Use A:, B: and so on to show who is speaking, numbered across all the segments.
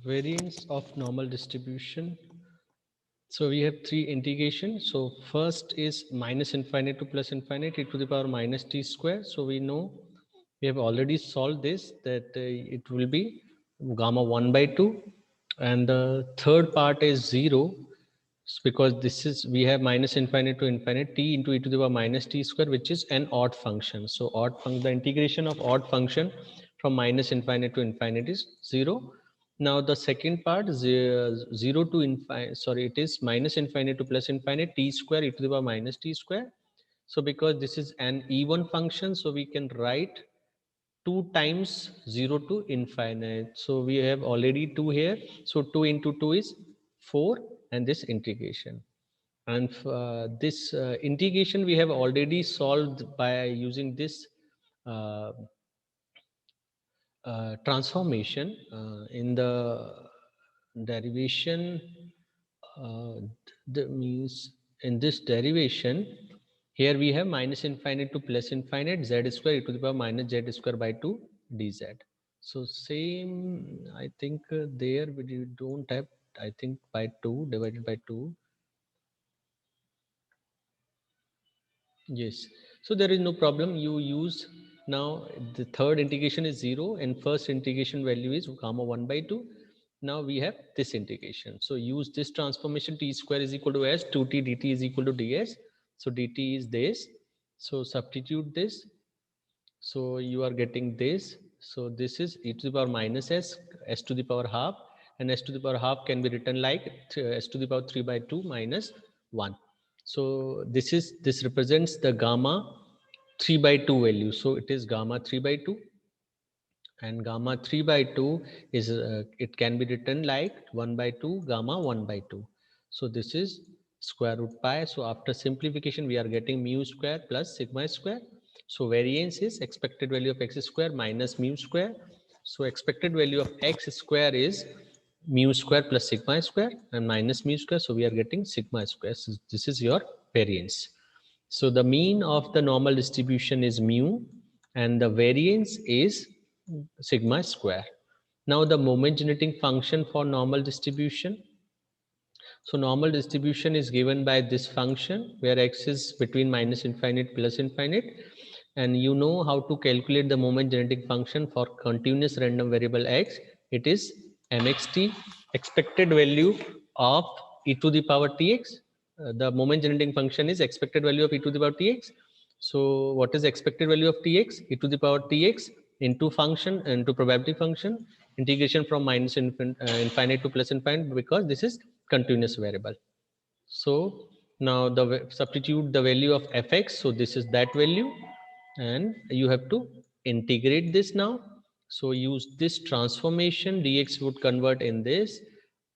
A: Variance of normal distribution. So we have three integration. So first is minus infinite to plus infinite e to the power minus t square. So we know we have already solved this, that it will be gamma 1 by 2, and the third part is 0, because this is, we have minus infinite to infinite t into e to the power minus t square, which is an odd function. So the integration of odd function from minus infinite to infinite is 0. Now the second part, 0 to infinite, sorry, it is minus infinite to plus infinite t square e to the power minus t square. So because this is an even function, so we can write 2 times 0 to infinite. So we have already 2 here. So 2 into 2 is 4, and this integration. And this integration we have already solved by using this uh, transformation in the derivation. uh, that means in this derivation, here we have minus infinite to plus infinite z square e to the power minus z square by 2 dz. So same, I think there we don't have, I think by 2 divided by 2. Yes. So there is no problem. You use, now the third integration is 0 and first integration value is gamma 1 by 2. Now we have this integration. So use this transformation, t square is equal to s, 2t dt is equal to ds. So dt is this. So substitute this. So you are getting this. So this is e to the power minus s, s to the power half, and s to the power half can be written like s to the power 3 by 2 minus 1. So this represents the gamma 3 by 2 value. So it is gamma 3 by 2, and gamma 3 by 2 is it can be written like 1 by 2 gamma 1 by 2. So this is square root pi. So after simplification we are getting mu square plus sigma square. So variance is expected value of x square minus mu square. So expected value of x square is mu square plus sigma square and minus mu square. So we are getting sigma square. So this is your variance. So the mean of the normal distribution is mu, and the variance is sigma square. Now the moment generating function for normal distribution. So normal distribution is given by this function where x is between minus infinite plus infinite, and you know how to calculate the moment generating function for continuous random variable x. It is mxt, expected value of e to the power tx. The moment generating function is expected value of e to the power tx. So what is expected value of tx? E to the power tx into function, into probability function, integration from minus infinite to plus infinite, because this is continuous variable. So now substitute the value of fx. So this is that value, and you have to integrate this now. So use this transformation, dx would convert in this.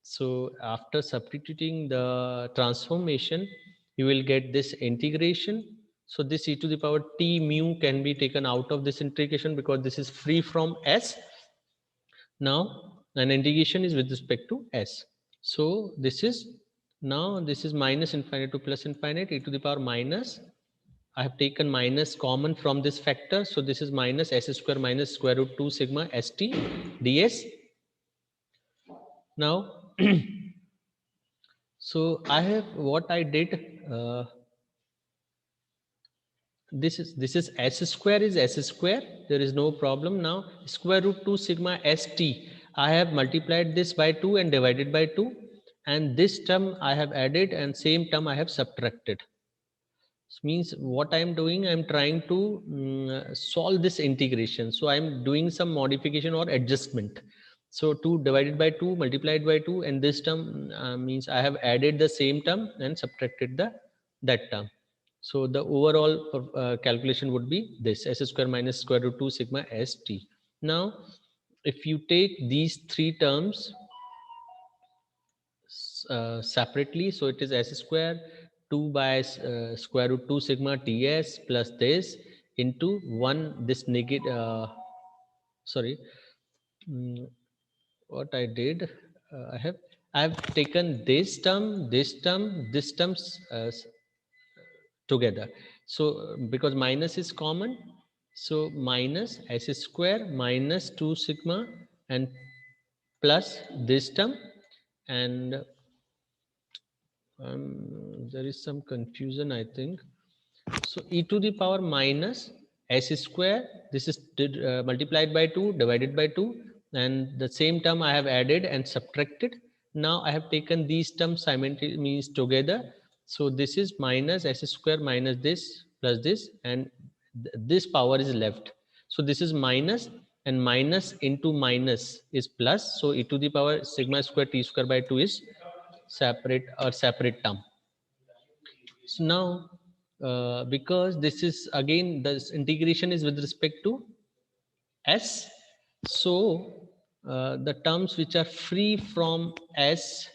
A: So after substituting the transformation, you will get this integration. So this e to the power t mu can be taken out of this integration because this is free from s. Now an integration is with respect to s. So this is, now this is minus infinite to plus infinite e to the power minus, I have taken minus common from this factor. So this is minus s square minus square root 2 sigma st ds. Now so I have, what I did, this is s square is s square, there is no problem. Now square root 2 sigma st, I have multiplied this by 2 and divided by 2, and this term I have added and same term I have subtracted. Means what I am doing, I am trying to solve this integration. So I am doing some modification or adjustment. So 2 divided by 2 multiplied by 2, and this term means I have added the same term and subtracted the that term. So the overall calculation would be this s square minus square root 2 sigma st. Now if you take these three terms separately, so it is s square 2 by square root 2 sigma ts plus this into 1 this negative sorry, mm, what I did, I have taken this terms together. So because minus is common, so minus s square minus 2 sigma and plus this term, and there is some confusion, I think. So e to the power minus s square, this is multiplied by 2 divided by 2, and the same term I have added and subtracted. Now I have taken these terms simultaneously means together. So this is minus s square minus this plus this, and this power is left. So this is minus, and minus into minus is plus. So e to the power sigma square t square by 2 is separate term. So now, because this is again, this integration is with respect to s, so the terms which are free from s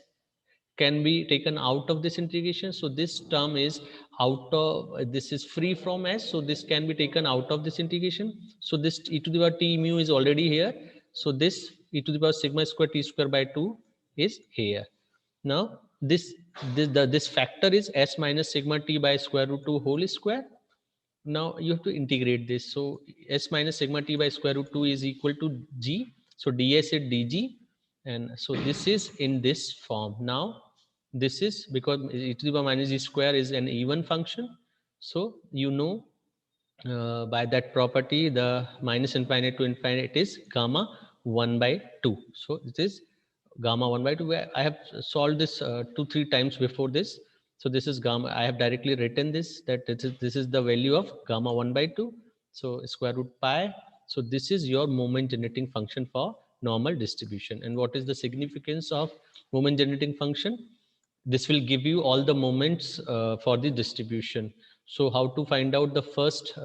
A: can be taken out of this integration. So this term is out of, this is free from s, so this can be taken out of this integration. So this e to the power t mu is already here. So this e to the power sigma square t square by 2 is here. Now this factor is s minus sigma t by square root 2 whole square. Now you have to integrate this. So s minus sigma t by square root 2 is equal to g. So ds is dg, and so this is in this form. Now this is because e to the power minus g square is an even function. So you know, by that property, the minus infinite to infinite is gamma 1 by 2. So it is gamma 1 by 2, where I have solved this 2-3 times before this. So this is gamma, I have directly written this, that this is the value of gamma 1 by 2. So square root pi. So this is your moment generating function for normal distribution. And what is the significance of moment generating function? This will give you all the moments for the distribution. So how to find out the first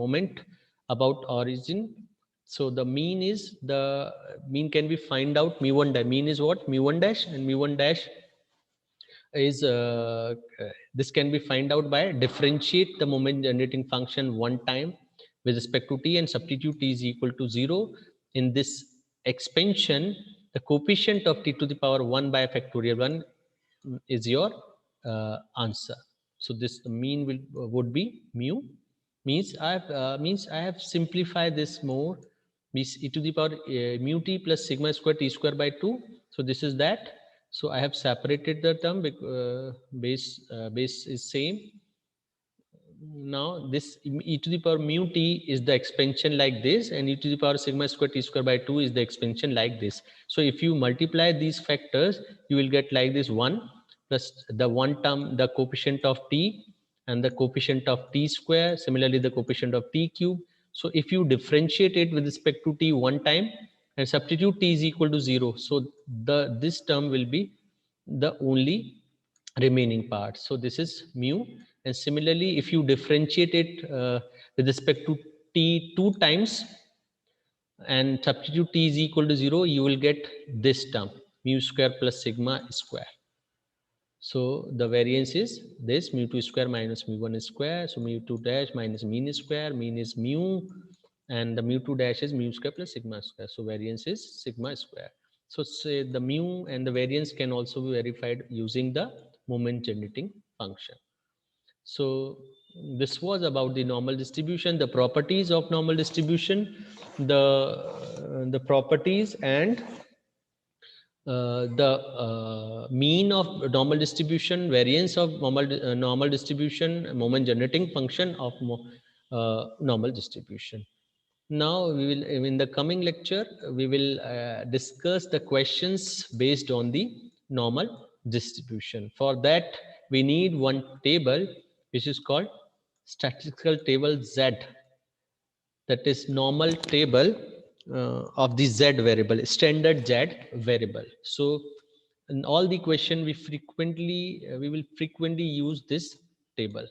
A: moment about origin? So the mean is, the mean can be find out mu1 dash. Mean is what? Mu1 dash, and mu1 dash is this can be find out by differentiate the moment generating function one time with respect to t and substitute t is equal to 0. In this expansion, the coefficient of t to the power 1 by factorial 1 is your answer. So this the mean would be mu. Means I have simplified this more. Means e to the power mu t plus sigma square t square by 2. So this is that. So I have separated the term because base is same. Now this e to the power mu t is the expansion like this, and e to the power sigma square t square by 2 is the expansion like this. So if you multiply these factors, you will get like this 1 plus the one term, the coefficient of t, and the coefficient of t square, similarly the coefficient of t cube. So if you differentiate it with respect to t one time and substitute t is equal to 0, so this term will be the only remaining part. So this is mu. And similarly, if you differentiate it with respect to t two times and substitute t is equal to 0, you will get this term, mu square plus sigma square. So the variance is this, mu2 square minus mu1 square. So mu2 dash minus mean square, mean is mu, and the mu2 dash is mu square plus sigma square. So variance is sigma square. So say the mu and the variance can also be verified using the moment generating function. So this was about the normal distribution, the properties of normal distribution, the properties and the mean of normal distribution, variance of normal distribution, moment generating function of normal distribution. Now we will, in the coming lecture, we will discuss the questions based on the normal distribution. For that, we need one table which is called statistical table Z. That is normal table of the Z variable, standard Z variable. So in all the question we will frequently use this table.